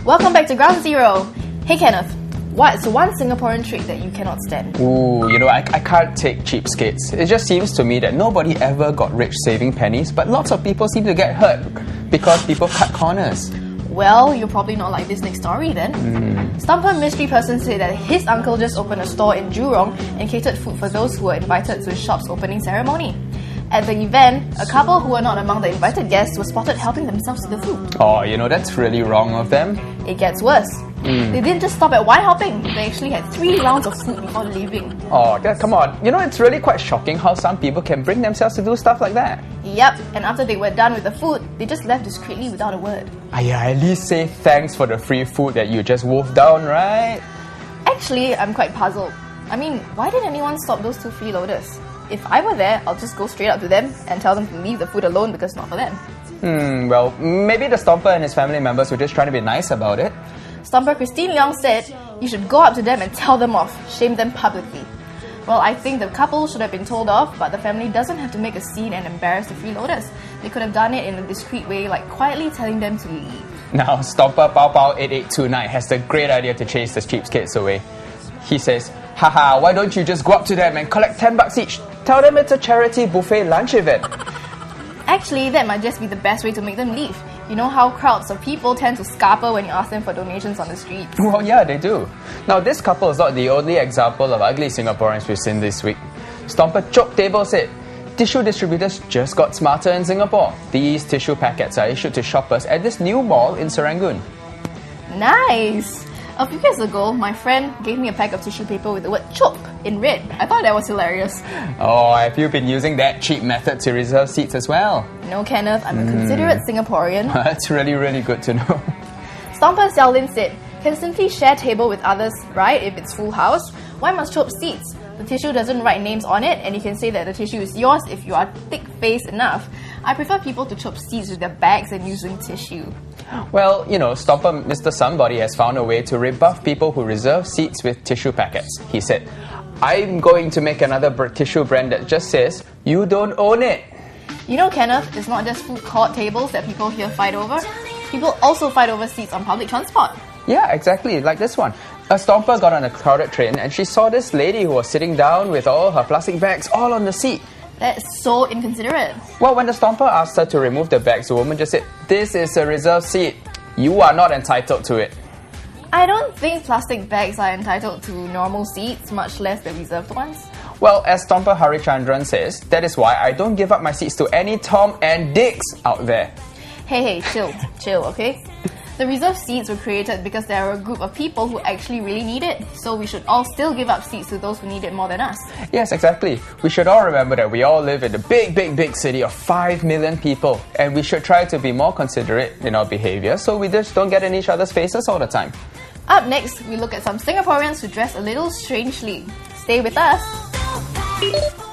Welcome back to Ground Zero. Hey Kenneth, what's one Singaporean trait that you cannot stand? Ooh, I can't take cheapskates. It just seems to me that nobody ever got rich saving pennies, but lots of people seem to get hurt because people cut corners. Well, you're probably not like this next story then. Stumper mystery person said that his uncle just opened a store in Jurong and catered food for those who were invited to his shop's opening ceremony. At the event, a couple who were not among the invited guests were spotted helping themselves to the food. Oh, that's really wrong of them. It gets worse. They didn't just stop at one helping, they actually had 3 rounds of food before leaving. Oh, come on. It's really quite shocking how some people can bring themselves to do stuff like that. Yep, and after they were done with the food, they just left discreetly without a word. At least say thanks for the free food that you just wolfed down, right? Actually, I'm quite puzzled. I mean, why did anyone stop those 2 freeloaders? If I were there, I'll just go straight up to them and tell them to leave the food alone because it's not for them. Well, maybe the Stomper and his family members were just trying to be nice about it. Stomper Christine Leong said, you should go up to them and tell them off, shame them publicly. Well, I think the couple should have been told off, but the family doesn't have to make a scene and embarrass the freeloaders. They could have done it in a discreet way, like quietly telling them to leave. Now, Stomper Pao Pao 8829 has the great idea to chase the cheapskates away. He says, haha, why don't you just go up to them and collect $10 each? Tell them it's a charity buffet lunch event. Actually, that might just be the best way to make them leave. You know how crowds of people tend to scarper when you ask them for donations on the street? Well, yeah, they do. Now, this couple is not the only example of ugly Singaporeans we've seen this week. Stomper Choke Table said, tissue distributors just got smarter in Singapore. These tissue packets are issued to shoppers at this new mall in Serangoon. Nice! A few years ago, my friend gave me a pack of tissue paper with the word choke in red. I thought that was hilarious. Oh, have you been using that cheap method to reserve seats as well? No, Kenneth, I'm a considerate Singaporean. That's really, really good to know. Stomper Xiaolin said, can simply share table with others, right, if it's full house? Why must chope seats? The tissue doesn't write names on it, and you can say that the tissue is yours if you are thick-faced enough. I prefer people to chope seats with their bags than using tissue. Well, Stomper Mr. Somebody has found a way to rebuff people who reserve seats with tissue packets. He said, I'm going to make another tissue brand that just says, you don't own it. Kenneth, it's not just food court tables that people here fight over. People also fight over seats on public transport. Yeah, exactly, like this one. A Stomper got on a crowded train and she saw this lady who was sitting down with all her plastic bags all on the seat. That's so inconsiderate. Well, when the Stomper asked her to remove the bags, the woman just said, this is a reserved seat. You are not entitled to it. I don't think plastic bags are entitled to normal seats, much less the reserved ones. Well, as Stomper Harichandran says, that is why I don't give up my seats to any Tom and Dicks out there. Hey, chill, okay? The reserved seats were created because there are a group of people who actually really need it, so we should all still give up seats to those who need it more than us. Yes, exactly. We should all remember that we all live in the big city of 5 million people, and we should try to be more considerate in our behaviour so we just don't get in each other's faces all the time. Up next, we look at some Singaporeans who dress a little strangely. Stay with us!